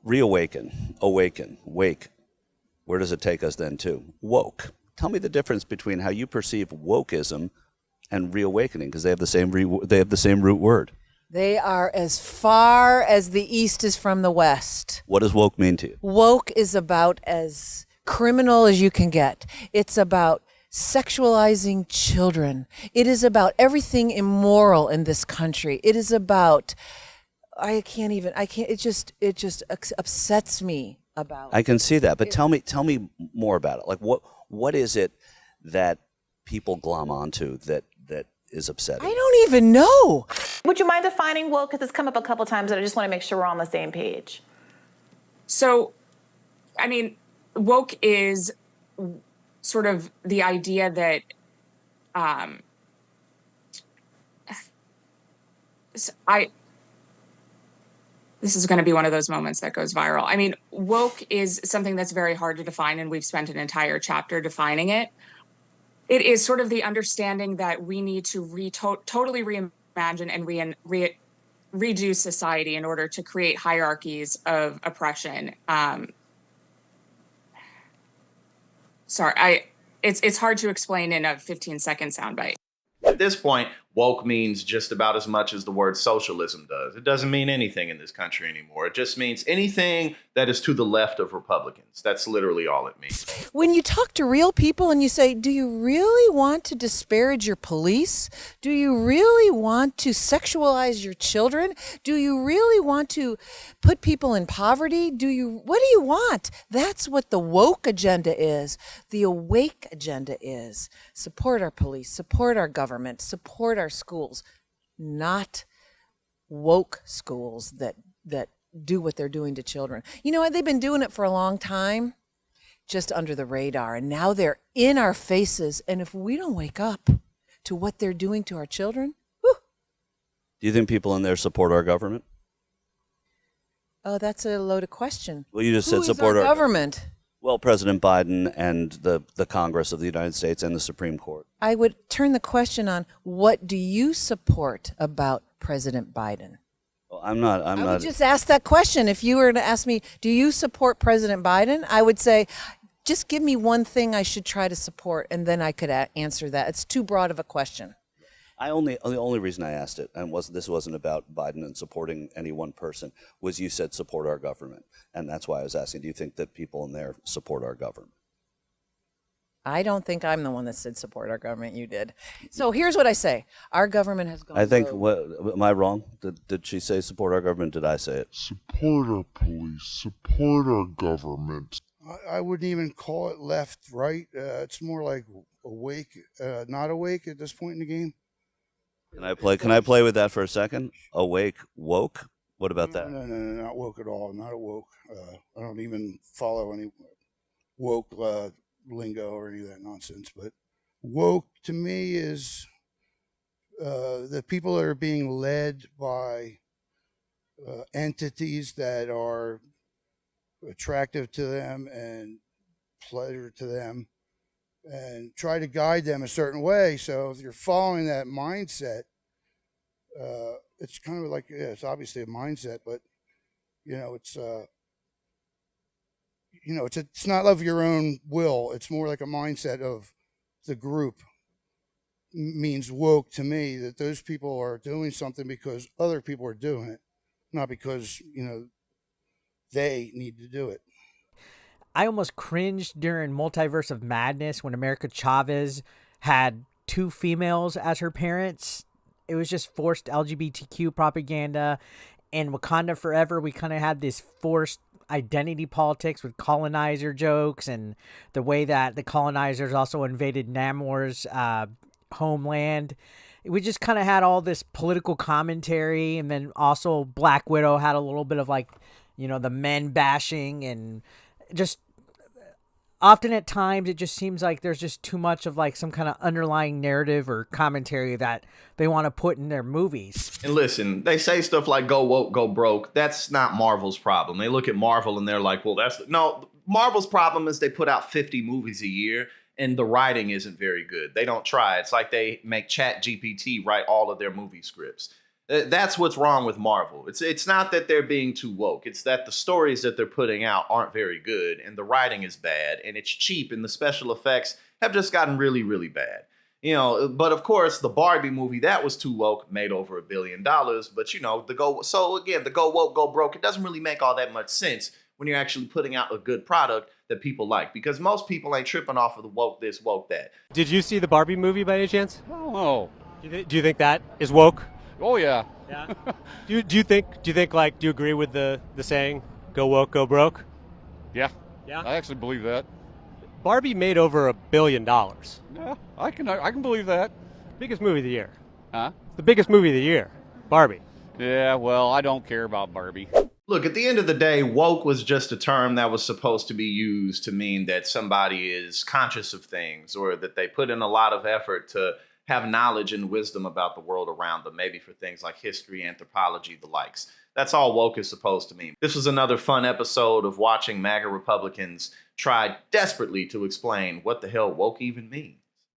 Reawaken, awaken, wake. Where does it take us then to? Woke. Tell me the difference between how you perceive wokeism and reawakening, because they have the same root word. They are as far as the East is from the West. What does woke mean to you? Woke is about as criminal as you can get. It's about sexualizing children. It is about everything immoral in this country. It is about, it just upsets me about. I can see that, but tell me more about it. Like what is it that people glom onto that is upsetting? I don't even know. Would you mind defining woke? Because it's come up a couple times, and I just want to make sure we're on the same page. So, I mean, woke is sort of the idea that this is going to be one of those moments that goes viral. I mean, woke is something that's very hard to define, and we've spent an entire chapter defining it. It is sort of the understanding that we need to totally reimagine and redo society in order to create hierarchies of oppression. It's hard to explain in a 15-second soundbite. At this point, woke means just about as much as the word socialism does. It doesn't mean anything in this country anymore. It just means anything that is to the left of Republicans. That's literally all it means. When you talk to real people and you say, do you really want to disparage your police? Do you really want to sexualize your children? Do you really want to put people in poverty? What do you want? That's what the woke agenda is. The awake agenda is support our police, support our government, support our schools, not woke schools that do what they're doing to children. You know what? They've been doing it for a long time, just under the radar, and now they're in our faces. And if we don't wake up to what they're doing to our children, whew. Do you think people in there support our government? Oh, that's a loaded question. Well, you just Who said is support our our government. Well, President Biden and the Congress of the United States and the Supreme Court. I would turn the question on, what do you support about President Biden? Well, I would just ask that question. If you were to ask me, do you support President Biden? I would say, just give me one thing I should try to support, and then I could answer that. It's too broad of a question. The only reason I asked it, and this wasn't about Biden and supporting any one person, was you said support our government. And that's why I was asking, do you think that people in there support our government? I don't think I'm the one that said support our government. You did. So here's what I say. Our government has gone. I think, am I wrong? Did she say support our government? Did I say it? Support our police, support our government. I wouldn't even call it left, right. It's more like awake, not awake at this point in the game. Can I play with that for a second? Awake, woke? What about that? No, not woke at all. Not a woke. I don't even follow any woke lingo or any of that nonsense. But woke to me is the people that are being led by entities that are attractive to them and pleasure to them, and try to guide them a certain way. So if you're following that mindset, it's kind of like, it's obviously a mindset, but it's not of your own will. It's more like a mindset of the group. Means woke to me, that those people are doing something because other people are doing it, not because they need to do it. I almost cringed during Multiverse of Madness when America Chavez had two females as her parents. It was just forced LGBTQ propaganda. And Wakanda Forever, we kind of had this forced identity politics with colonizer jokes and the way that the colonizers also invaded Namor's homeland. We just kind of had all this political commentary, and then also Black Widow had a little bit of the men bashing, and just often at times it just seems like there's just too much of some kind of underlying narrative or commentary that they want to put in their movies. And listen, they say stuff like go woke, go broke. That's not Marvel's problem. They look at Marvel and they're like, well, no, Marvel's problem is they put out 50 movies a year and the writing isn't very good. They don't try. It's like they make Chat GPT write all of their movie scripts. That's what's wrong with Marvel. It's not that they're being too woke. It's that the stories that they're putting out aren't very good, and the writing is bad, and it's cheap, and the special effects have just gotten really, really bad. You know, but of course, the Barbie movie, that was too woke, made over $1 billion. But you know, the go woke, go broke, it doesn't really make all that much sense when you're actually putting out a good product that people like, because most people ain't tripping off of the woke this, woke that. Did you see the Barbie movie by any chance? Oh, Do you think that is woke? oh yeah. Yeah. Do you think like, do you agree with the saying, go woke, go broke? Yeah. Yeah. I actually believe that. Barbie made over $1 billion. Yeah, I can believe that. Biggest movie of the year. Huh? The biggest movie of the year. Barbie. Yeah, well, I don't care about Barbie. Look, at the end of the day, woke was just a term that was supposed to be used to mean that somebody is conscious of things, or that they put in a lot of effort to have knowledge and wisdom about the world around them, maybe for things like history, anthropology, the likes. That's all woke is supposed to mean. This was another fun episode of watching MAGA Republicans try desperately to explain what the hell woke even means.